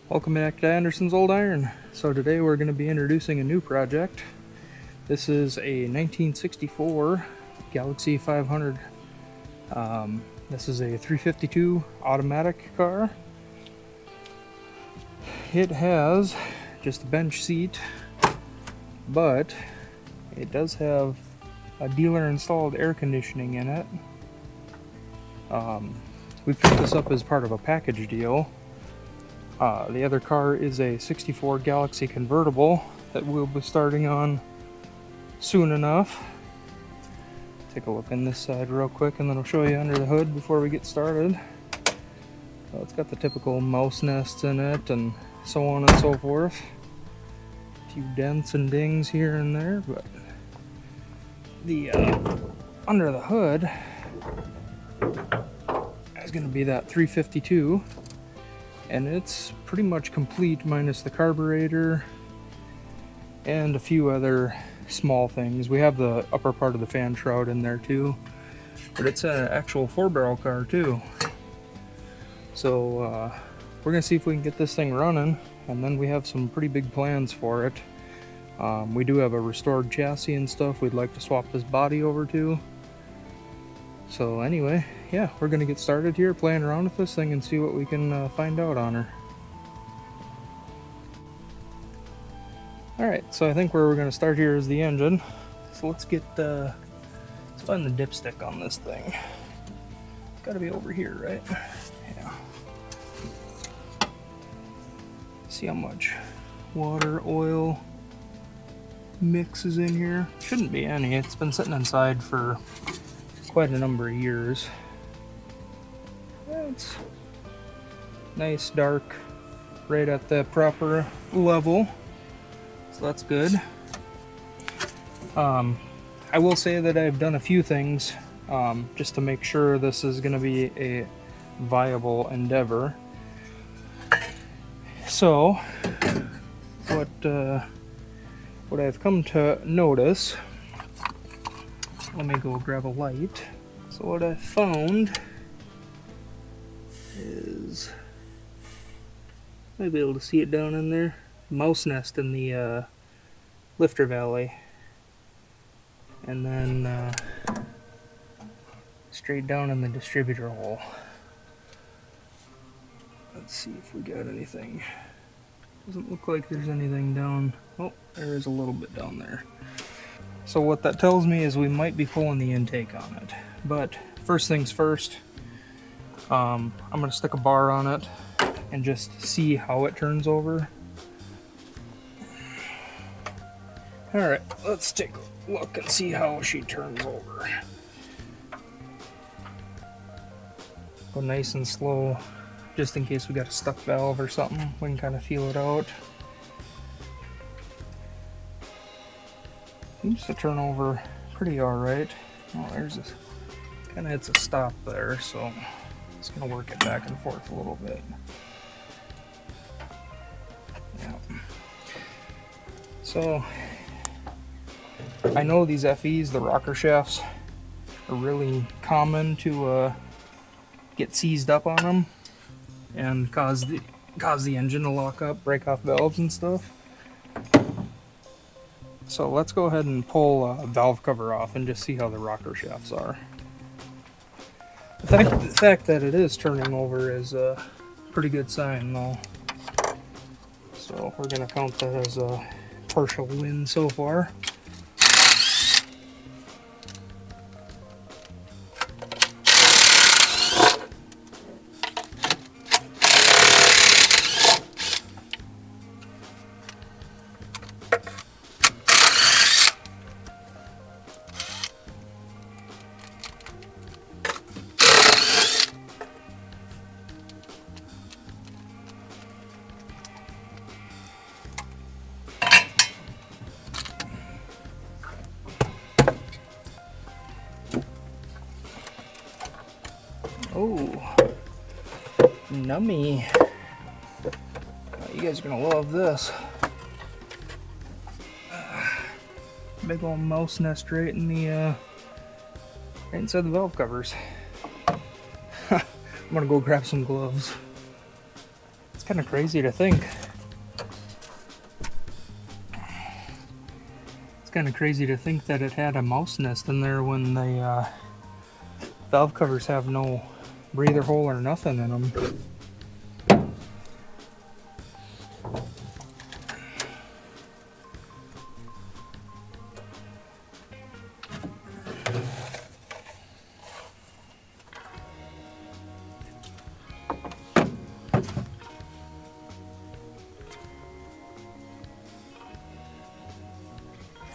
Welcome back to Anderson's Old Iron. So today we're going to be introducing a new project. This is a 1964 Galaxie 500. This is a 352 automatic car. It has just a bench seat, but it does have a dealer installed air conditioning in it. We picked this up as part of a package deal. The other car is a 64 Galaxie convertible that we'll be starting on soon enough. Take a look on this side real quick and then I'll show you under the hood before we get started. Well, it's got the typical mouse nests in it and so on and so forth. A few dents and dings here and there, but the under the hood is going to be that 352. And it's pretty much complete minus the carburetor and a few other small things. We have the upper part of the fan shroud in there too, but it's an actual 4-barrel car too. So we're gonna see if we can get this thing running, and then we have some pretty big plans for it. We do have a restored chassis and stuff we'd like to swap this body over to. So anyway, yeah, we're gonna get started here playing around with this thing and see what we can find out on her. Alright, so I think where we're gonna start here is the engine. So let's find the dipstick on this thing. It's gotta be over here, right? Yeah. See how much water, oil mix is in here. Shouldn't be any. It's been sitting inside for quite a number of years. It's nice, dark, right at the proper level, so that's good. I will say that I've done a few things just to make sure this is going to be a viable endeavor. So what I've come to notice, let me go grab a light. So what I found is, might be able to see it down in there, mouse nest in the lifter valley, and then straight down in the distributor hole. Let's see if we got anything. Doesn't look like there's anything down. Oh, there is a little bit down there. So what that tells me is we might be pulling the intake on it. But first things first, I'm going to stick a bar on it and just see how it turns over. Alright, let's take a look and see how she turns over. Go nice and slow, just in case we got a stuck valve or something. We can kind of feel it out. Seems to turn over pretty alright. Oh, there's this. Kind of hits a stop there, so it's going to work it back and forth a little bit. Yeah. So, I know these FEs, the rocker shafts, are really common to get seized up on them and cause the engine to lock up, break off valves and stuff. So let's go ahead and pull a valve cover off and just see how the rocker shafts are. The fact that it is turning over is a pretty good sign though. So we're going to count that as a partial win so far. Oh, nummy. Oh, you guys are gonna love this. Big old mouse nest right in the right inside the valve covers. I'm gonna go grab some gloves. kind of crazy to think. It's kind of crazy to think that it had a mouse nest in there when the valve covers have no breather hole or nothing in them.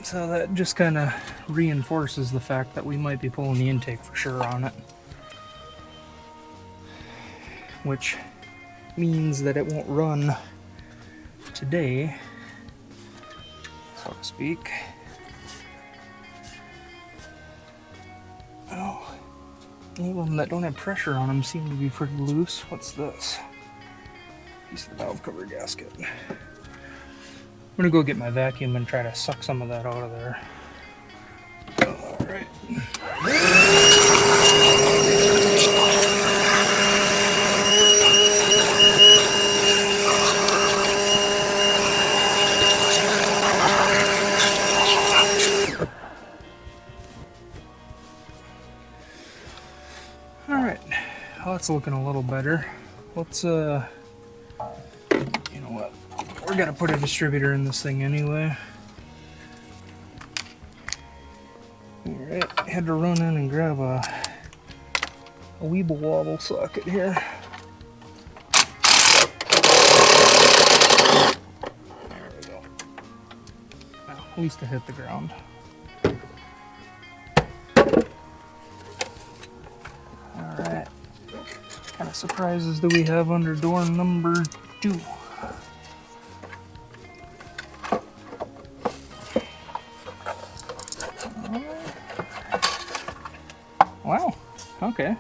So that just kind of reinforces the fact that we might be pulling the intake for sure on it. Which means that it won't run today, so to speak. Oh, any of them that don't have pressure on them seem to be pretty loose. What's this? Piece of the valve cover gasket. I'm gonna go get my vacuum and try to suck some of that out of there. Alright. Alright. Well, that's looking a little better. Let's, you know what? We're gonna put a distributor in this thing anyway. Alright, had to run in and grab a Weeble Wobble socket here. There we go. Well, at least it hit the ground. Alright. What kind of surprises do we have under door number 2? Wow, okay.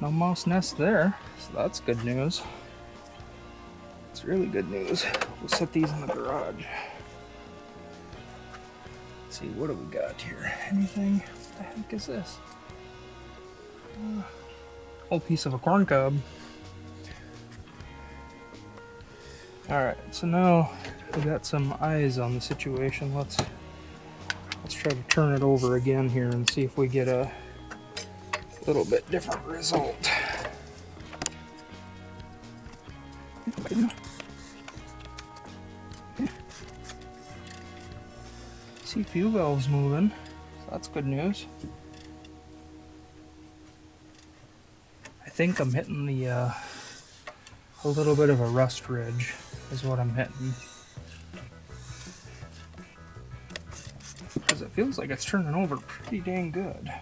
No mouse nest there, so that's good news. It's really good news. We'll set these in the garage. Let's see, what do we got here? Anything? What the heck is this? Whole piece of a corn cob. Alright, so now we got some eyes on the situation. Let's try to turn it over again here and see if we get a little bit different result. See a few valves moving, so that's good news. I think I'm hitting the a little bit of a rust ridge is what I'm hitting. Because it feels like it's turning over pretty dang good.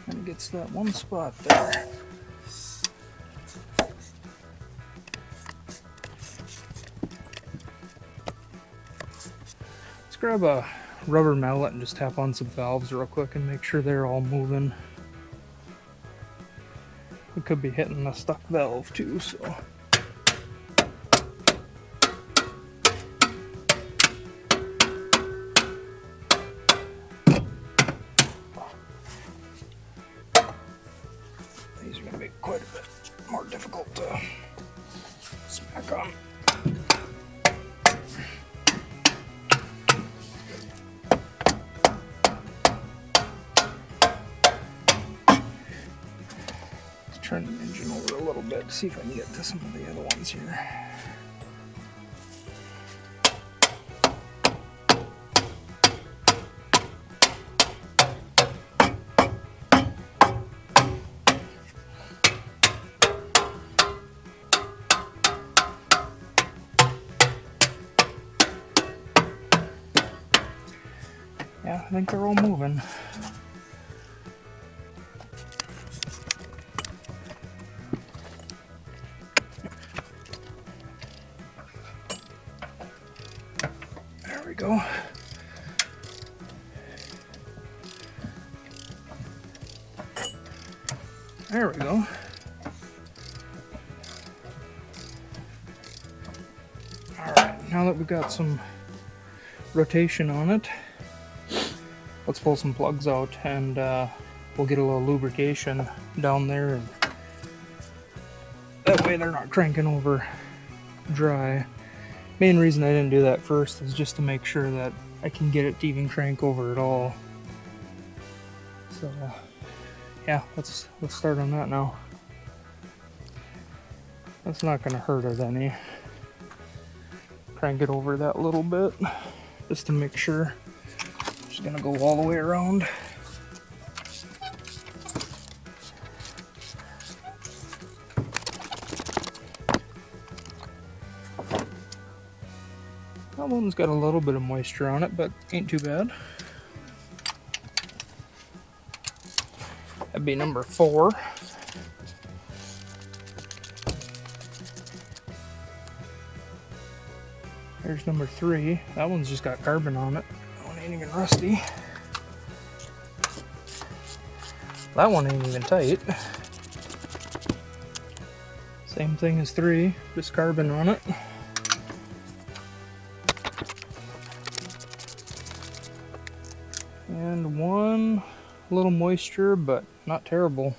And it gets that one spot there. Let's grab a rubber mallet and just tap on some valves real quick and make sure they're all moving. We could be hitting a stuck valve too, so. These are going to be quite a bit more difficult to smack on. Let's turn the engine over a little bit to see if I can get to some of the other ones here. Yeah, I think they're all moving. There we go. There we go. Alright, now that we've got some rotation on it, let's pull some plugs out and we'll get a little lubrication down there, and that way they're not cranking over dry. Main reason I didn't do that first is just to make sure that I can get it to even crank over at all. So yeah, let's start on that now. That's not going to hurt it any. Crank it over that little bit just to make sure. Just going to go all the way around. That one's got a little bit of moisture on it, but ain't too bad. That'd be number 4. There's number 3. That one's just got carbon on it. That one ain't even rusty. That one ain't even tight. Same thing as 3, just carbon on it. And 1, a little moisture, but not terrible.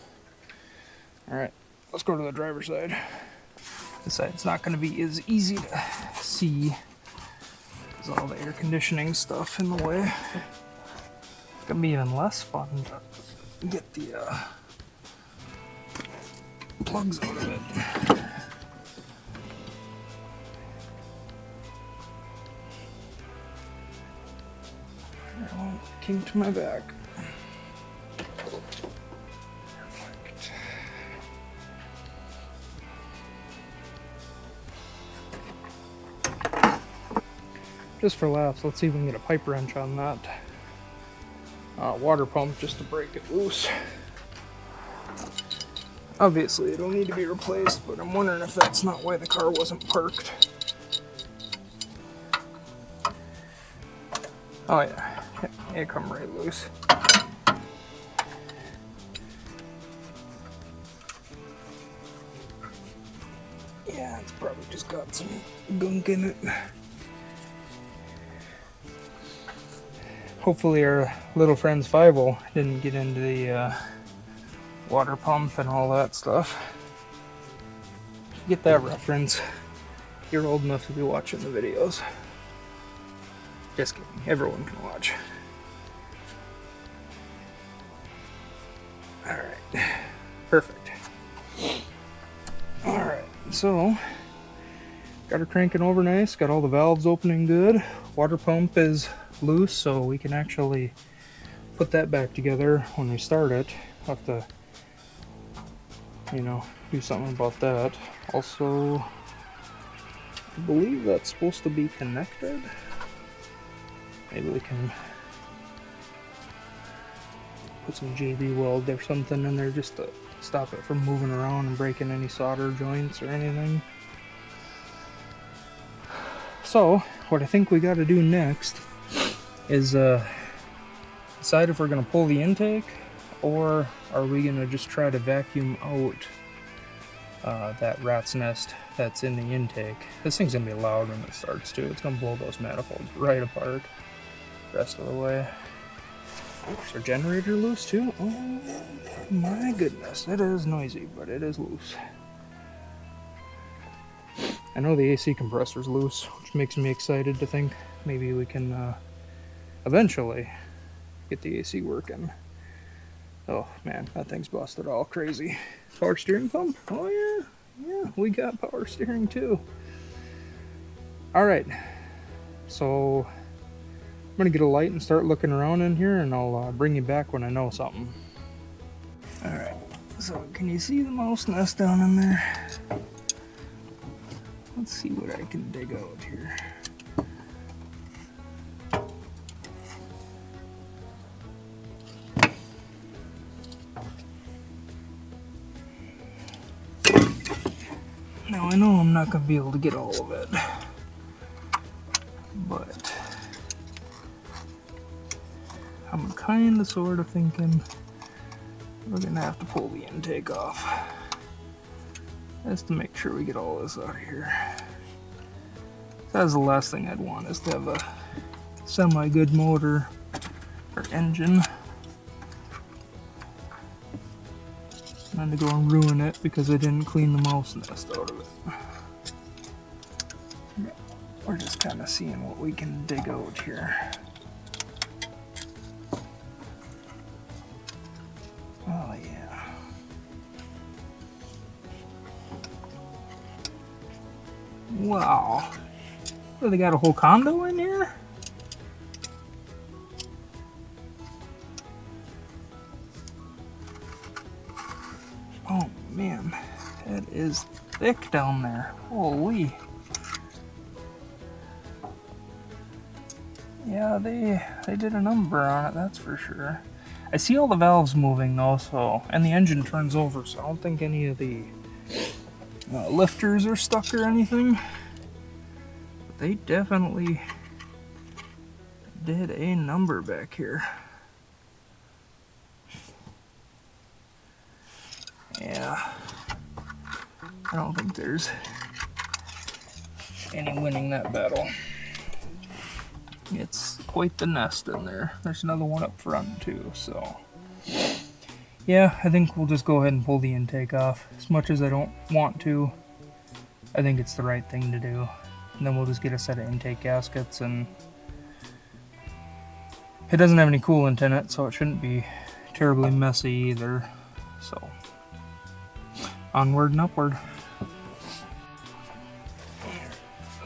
Alright, let's go to the driver's side. This side's not going to be as easy to see. There's all the air conditioning stuff in the way. It's going to be even less fun to get the plugs out of it. Well, came to my back. Perfect. Just for laughs, let's see if we can get a pipe wrench on that water pump just to break it loose. Obviously it'll need to be replaced, but I'm wondering if that's not why the car wasn't parked. Oh yeah, it come right loose. Yeah, it's probably just got some gunk in it. Hopefully our little friend's 5-0 didn't get into the water pump and all that stuff. Get that reference. You're old enough to be watching the videos. Just kidding, everyone can watch. Alright, perfect. Alright, so got her cranking over nice, got all the valves opening good. Water pump is loose, so we can actually put that back together when we start it. I'll have to, you know, do something about that. Also, I believe that's supposed to be connected. Maybe we can put some JB weld or something in there just to stop it from moving around and breaking any solder joints or anything. So, what I think we got to do next is decide if we're going to pull the intake, or are we going to just try to vacuum out that rat's nest that's in the intake. This thing's going to be loud when it starts too. It's going to blow those manifolds right apart the rest of the way. Is our generator loose too? Oh my goodness, it is noisy, but it is loose. I know the AC compressor's loose, which makes me excited to think maybe we can eventually get the AC working. Oh man, that thing's busted all crazy. Power steering pump? Oh yeah, we got power steering too. Alright, so I'm gonna get a light and start looking around in here, and I'll bring you back when I know something. Alright, so can you see the mouse nest down in there? Let's see what I can dig out here. Now I know I'm not going to be able to get all of it, but I'm kind of sort of thinking we're going to have to pull the intake off. Just to make sure we get all this out of here. That's the last thing I'd want, is to have a semi-good motor or engine And to go and ruin it because I didn't clean the mouse nest out of it. We're just kind of seeing what we can dig out here. Oh yeah. Wow. What, they got a whole condo in here? Oh man, that is thick down there. Holy. Yeah, they did a number on it, that's for sure. I see all the valves moving though, so, and the engine turns over, so I don't think any of the lifters are stuck or anything. But they definitely did a number back here. Yeah, I don't think there's any winning that battle. It's quite the nest in there. There's another one up front too, so yeah, I think we'll just go ahead and pull the intake off. As much as I don't want to, I think it's the right thing to do. And then we'll just get a set of intake gaskets, and it doesn't have any coolant in it, so it shouldn't be terribly messy either. So onward and upward.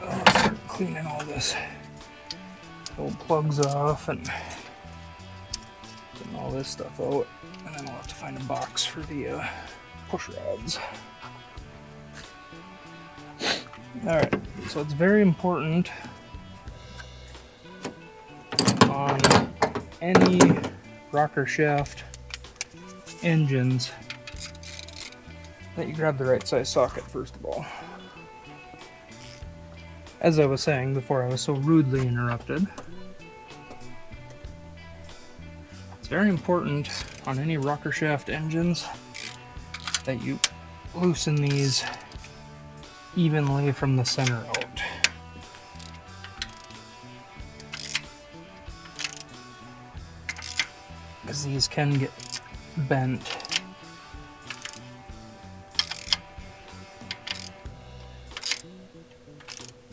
I'll start cleaning all this old plugs off and getting all this stuff out, and then we'll have to find a box for the push rods. Alright, so it's very important on any rocker shaft engines that you grab the right size socket first of all. As I was saying before I was so rudely interrupted, it's very important on any rocker shaft engines that you loosen these evenly from the center out. Because these can get bent.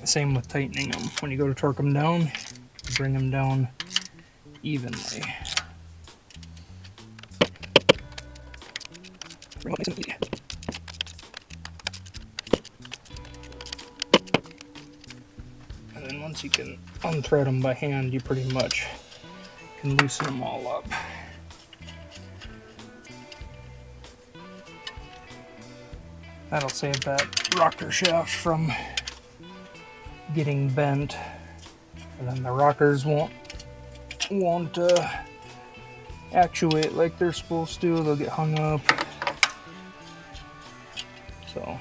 Same with tightening them. When you go to torque them down, bring them down evenly. And then once you can unthread them by hand, you pretty much can loosen them all up. That'll save that rocker shaft from getting bent, and then the rockers won't actuate like they're supposed to. They'll get hung up. So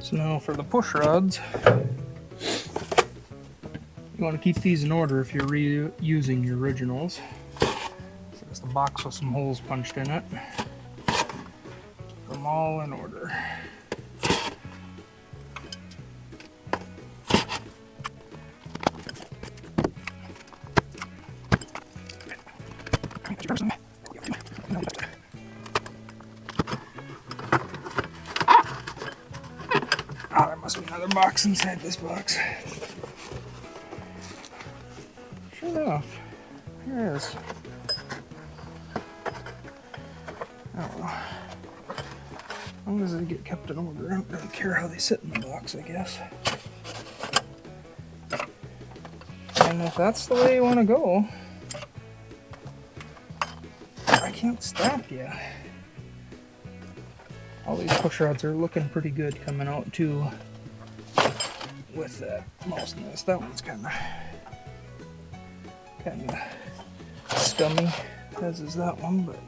So now for the push rods, you want to keep these in order if you're reusing your originals. So it's the box with some holes punched in it. Keep them all in order. Oh, there must be another box inside this box. Sure enough, here it is. Oh well. As long as they get kept in order, I don't really care how they sit in the box, I guess. And if that's the way you want to go, I can't stop you. All these push rods are looking pretty good coming out too with that mouse nest. That one's kind of scummy, as is that one, but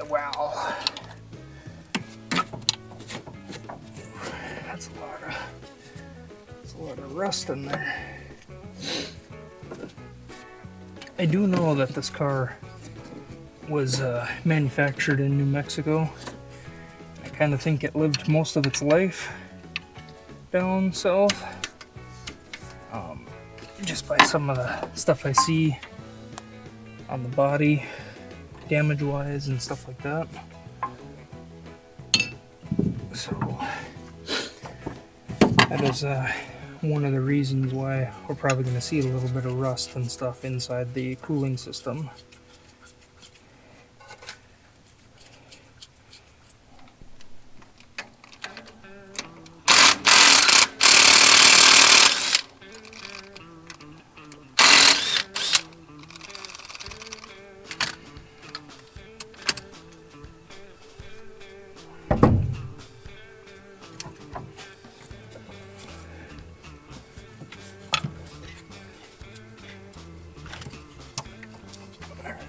wow. That's a lot of rust in there. I do know that this car was manufactured in New Mexico. I kind of think it lived most of its life down south. Just by some of the stuff I see on the body, damage-wise and stuff like that. So that is one of the reasons why we're probably going to see a little bit of rust and stuff inside the cooling system.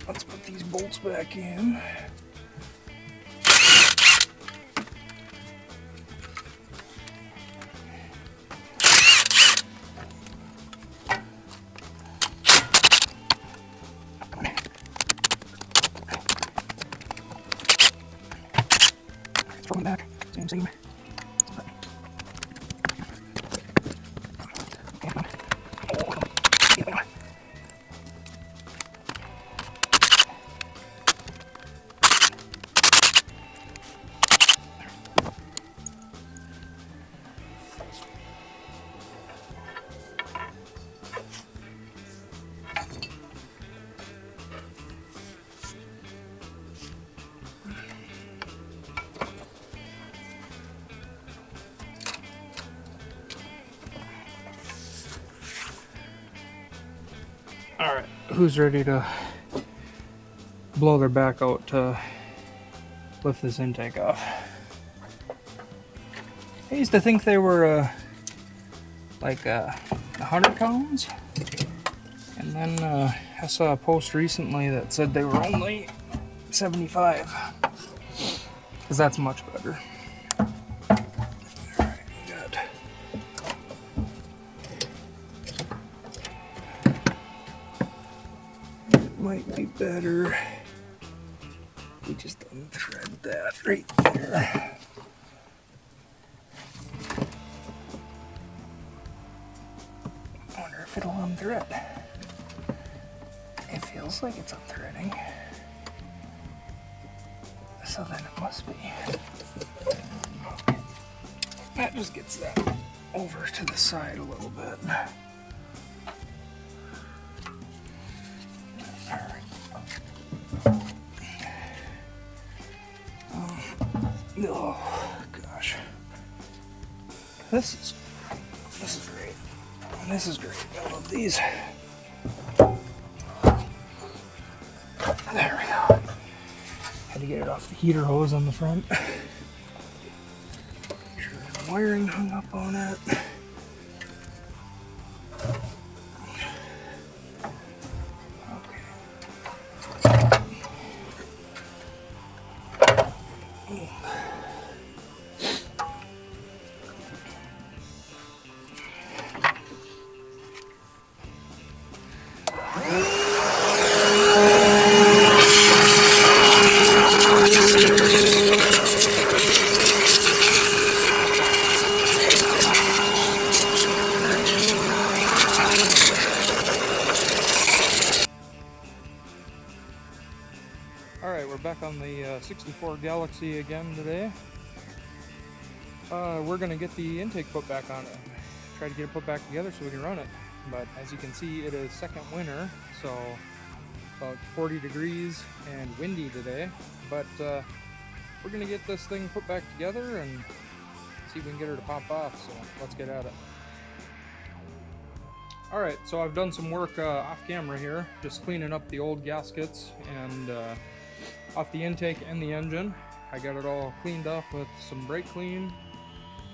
Let's put these bolts back in. Throw them back. Same. Alright, who's ready to blow their back out to lift this intake off? I used to think they were like 100 pounds, and then I saw a post recently that said they were only 75, because that's much better. Alright, we got might be better. We just unthread that right there. I wonder if it'll unthread. It feels like it's unthreading. So then it must be. That just gets that over to the side a little bit. Oh gosh, this is great. This is great. I love these. There we go. Had to get it off the heater hose on the front. Make sure the wiring hung up on it. back on the 64 Galaxie again today. We're going to get the intake put back on it. Try to get it put back together so we can run it. But as you can see, it is second winter, so about 40 degrees and windy today. But we're going to get this thing put back together and see if we can get her to pop off, so let's get at it. Alright, so I've done some work off camera here, just cleaning up the old gaskets and off the intake and the engine. I got it all cleaned off with some brake clean,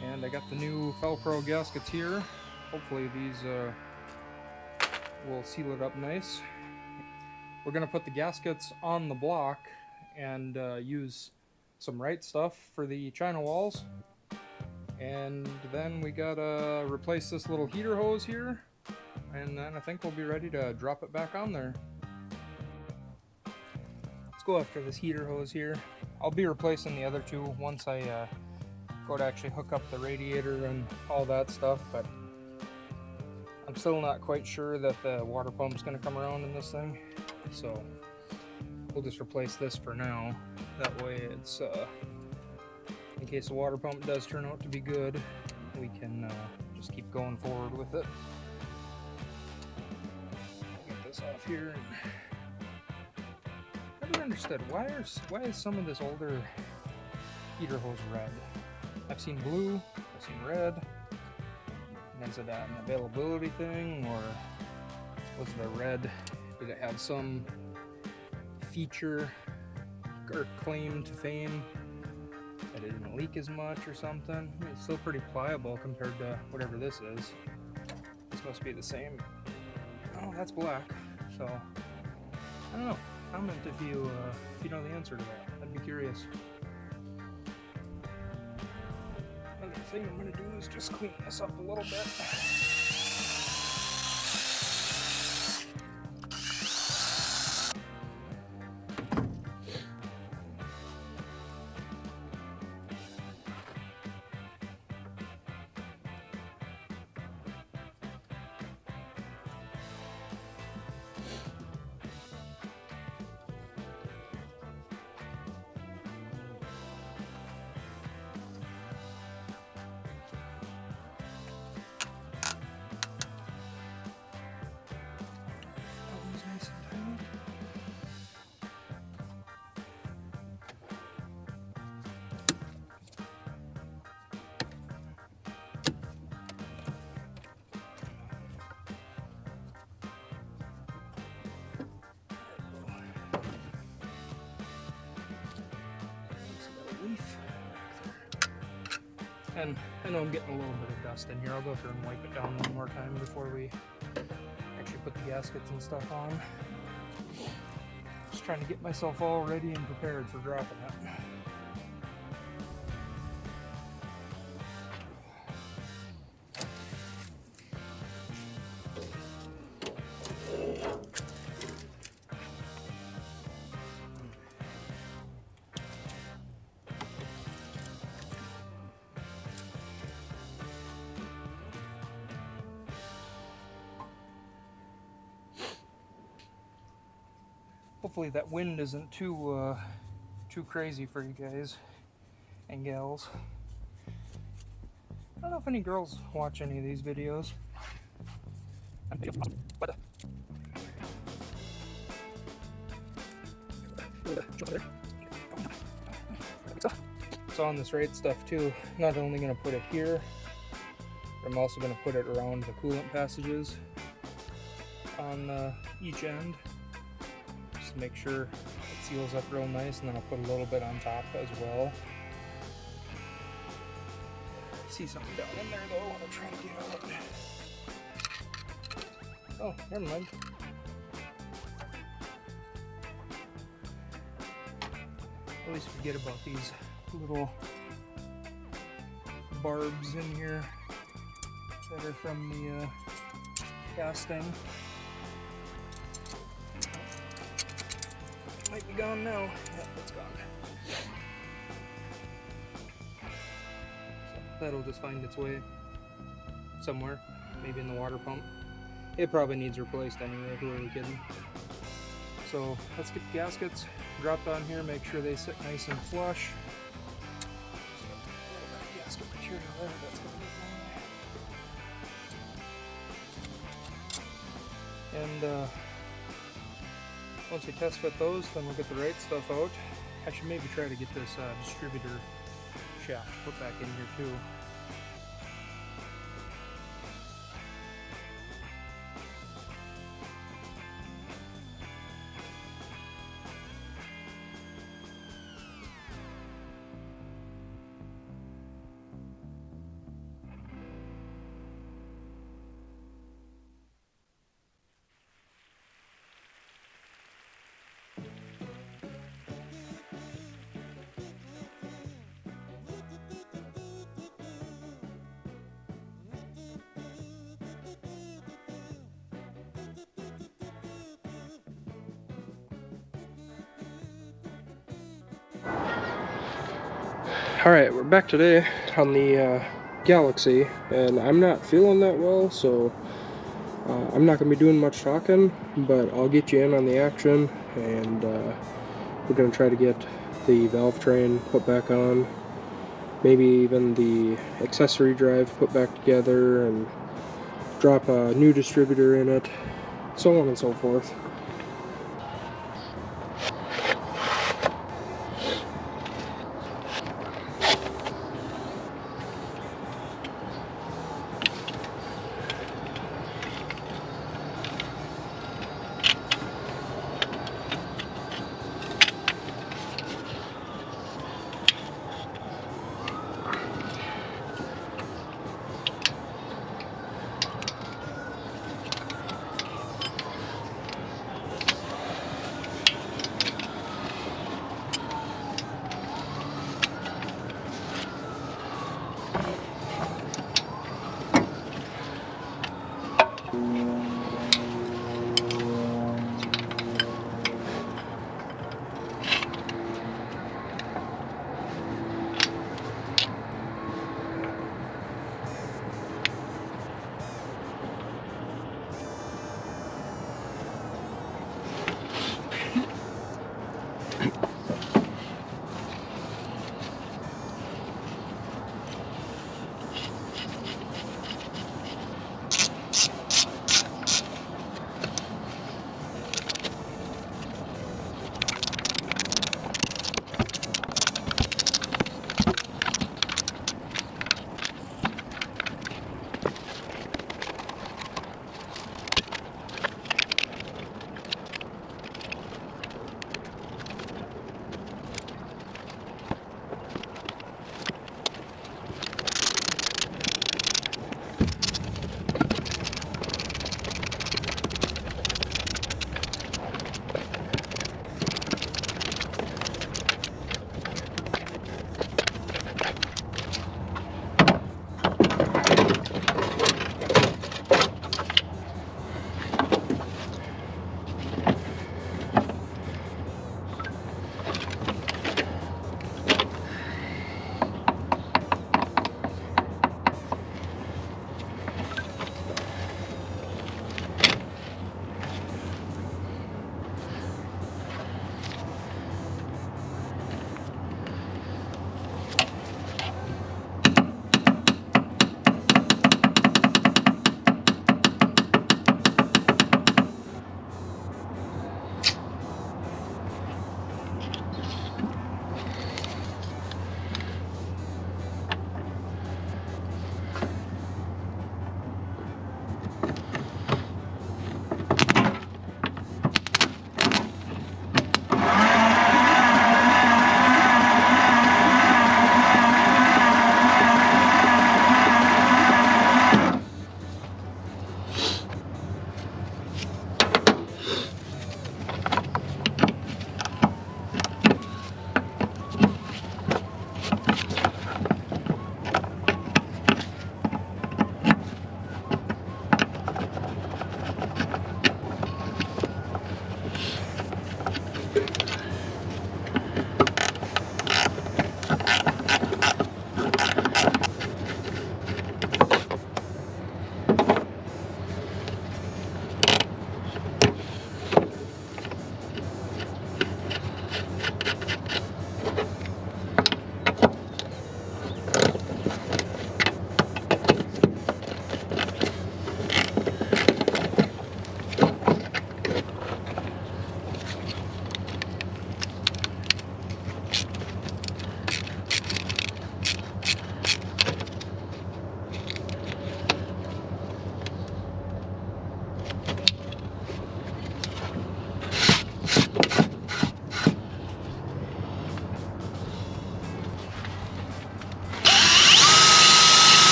and I got the new Velcro gaskets here. Hopefully these will seal it up nice. We're going to put the gaskets on the block and use some right stuff for the china walls. And then we got to replace this little heater hose here. And then I think we'll be ready to drop it back on there. Let's go after this heater hose here. I'll be replacing the other two once I go to actually hook up the radiator and all that stuff, but I'm still not quite sure that the water pump's going to come around in this thing, so we'll just replace this for now. That way it's, in case the water pump does turn out to be good, we can just keep going forward with it. Off here. I never understood why is some of this older heater hose red? I've seen blue, I've seen red. And is it an availability thing, or was it a red? Did it have some feature or claim to fame that it didn't leak as much or something? I mean, it's still pretty pliable compared to whatever this is. This must be the same. Oh, that's black. So, I don't know. Comment if you know the answer to that. I'd be curious. Another thing I'm going to do is just clean this up a little bit. And I know I'm getting a little bit of dust in here. I'll go through and wipe it down one more time before we actually put the gaskets and stuff on. Just trying to get myself all ready and prepared for dropping it. Hopefully that wind isn't too crazy for you guys and gals. I don't know if any girls watch any of these videos. So on this right stuff too, not only going to put it here, but I'm also going to put it around the coolant passages on each end. To make sure it seals up real nice, and then I'll put a little bit on top as well. I see something down in there though, I want to try to get out. Oh, never mind. At least forget about these little barbs in here that are from the casting. Might be gone now. Yep, it's gone. So that'll just find its way somewhere, maybe in the water pump. It probably needs replaced anyway, who are we kidding? So let's get the gaskets dropped on here, make sure they sit nice and flush. Just got a little bit of gasket material there, that's gonna get going. And once we test fit those, then we'll get the right stuff out. I should maybe try to get this distributor shaft put back in here too. Alright, we're back today on the Galaxie, and I'm not feeling that well, so I'm not going to be doing much talking, but I'll get you in on the action, and we're going to try to get the valve train put back on, maybe even the accessory drive put back together, and drop a new distributor in it, so on and so forth.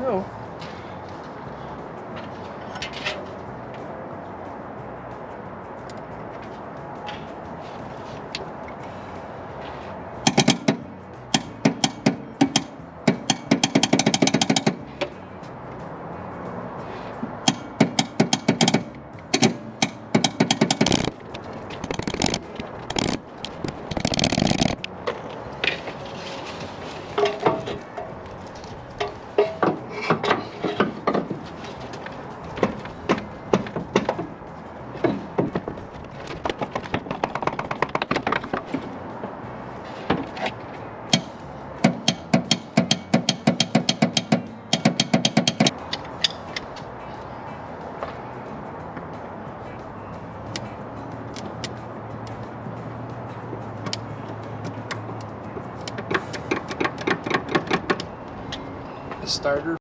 go. The starter.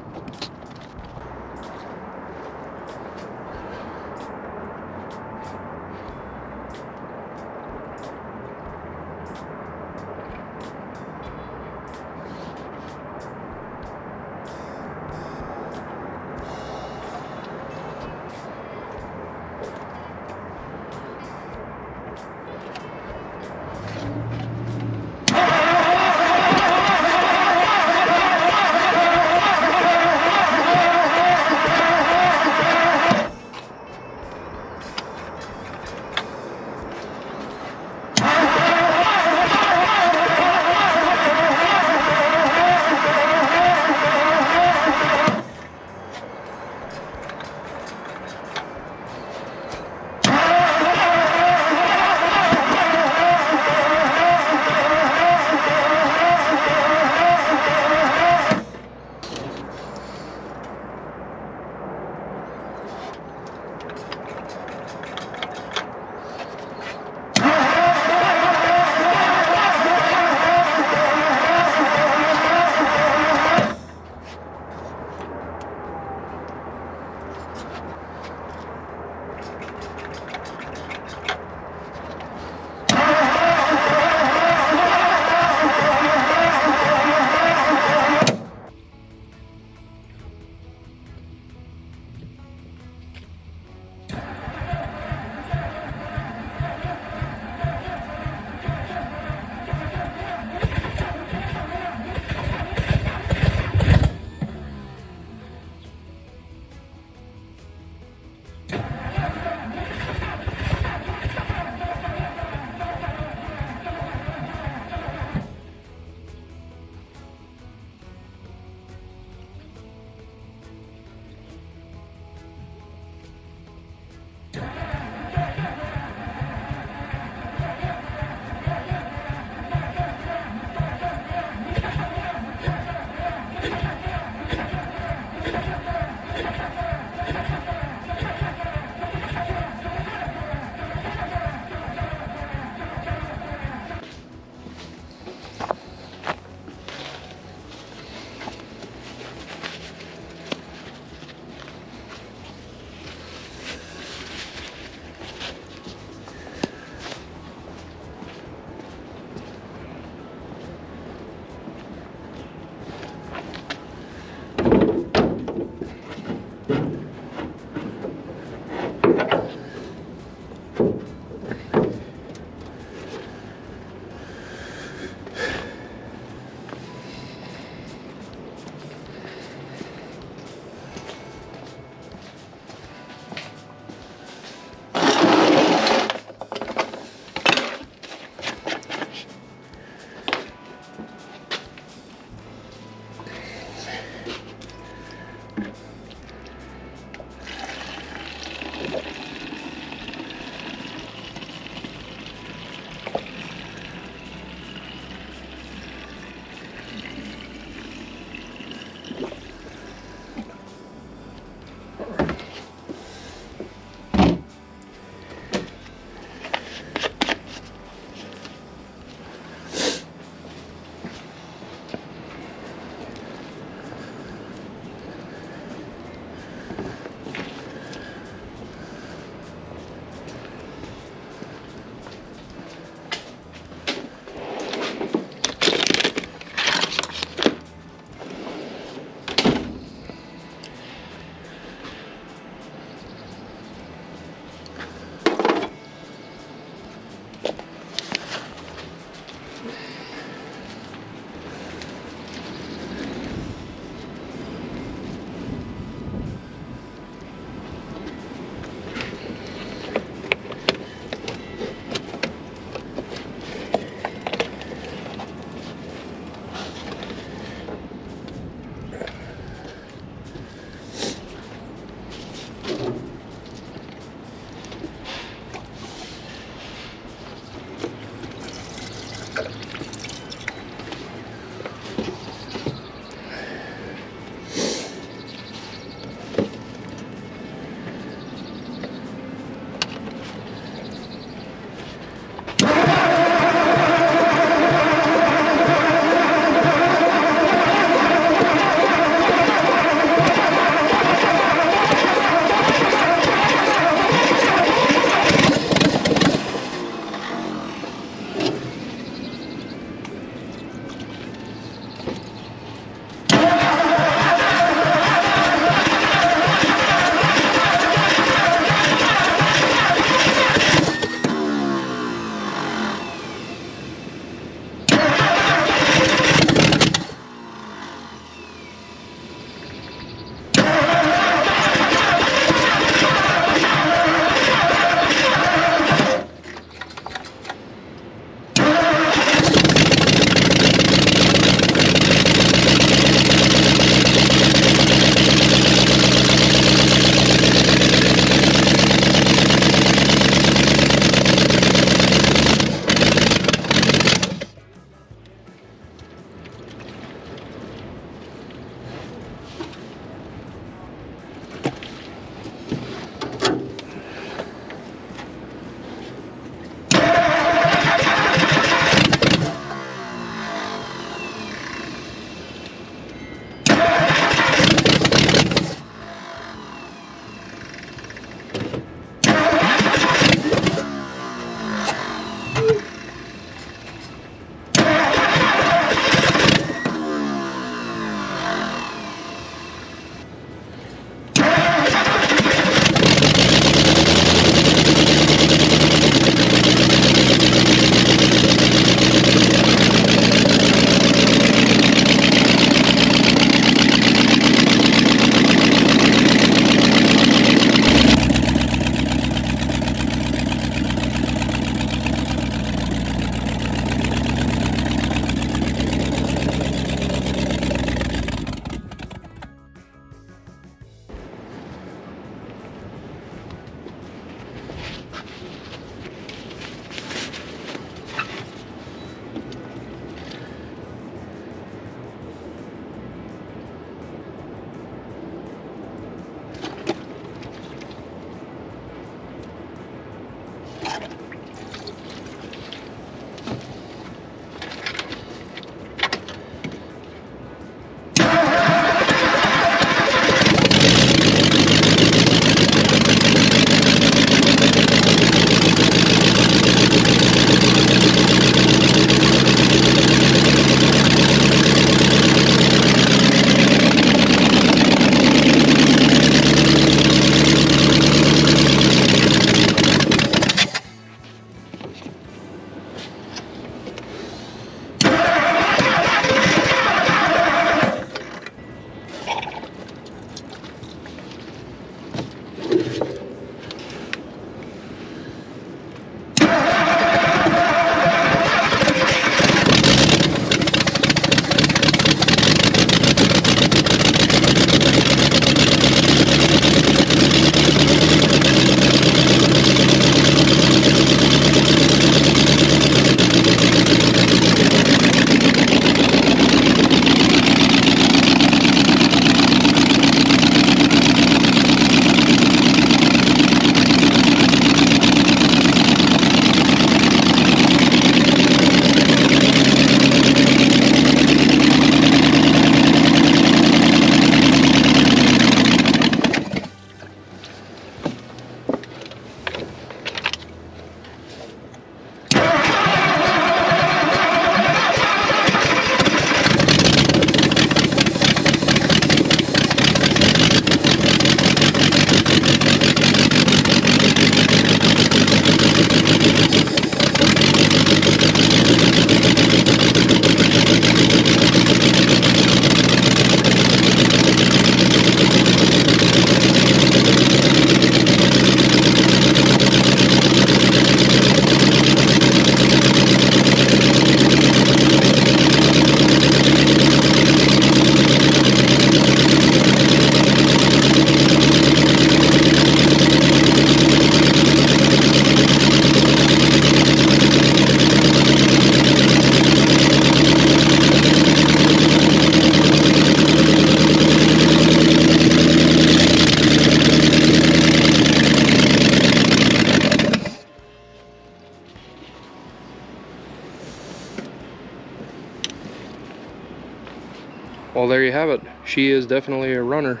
Well, there you have it. She is definitely a runner.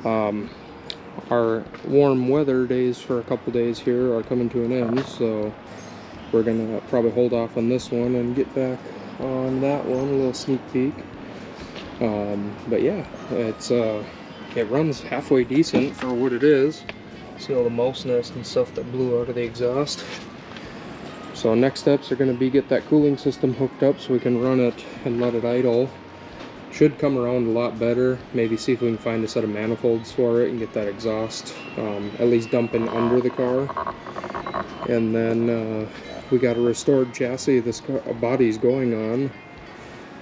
Our warm weather days for a couple days here are coming to an end, so we're gonna probably hold off on this one and get back on that one, a little sneak peek. But yeah, it runs halfway decent for what it is. See all the mouse nest and stuff that blew out of the exhaust. So next steps are going to be get that cooling system hooked up so we can run it and let it idle. Should come around a lot better. Maybe see if we can find a set of manifolds for it and get that exhaust at least dumping under the car. And then we got a restored chassis this body's going on,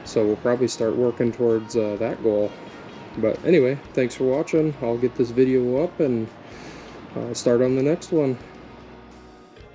so we'll probably start working towards that goal. But anyway, thanks for watching. I'll get this video up and start on the next one.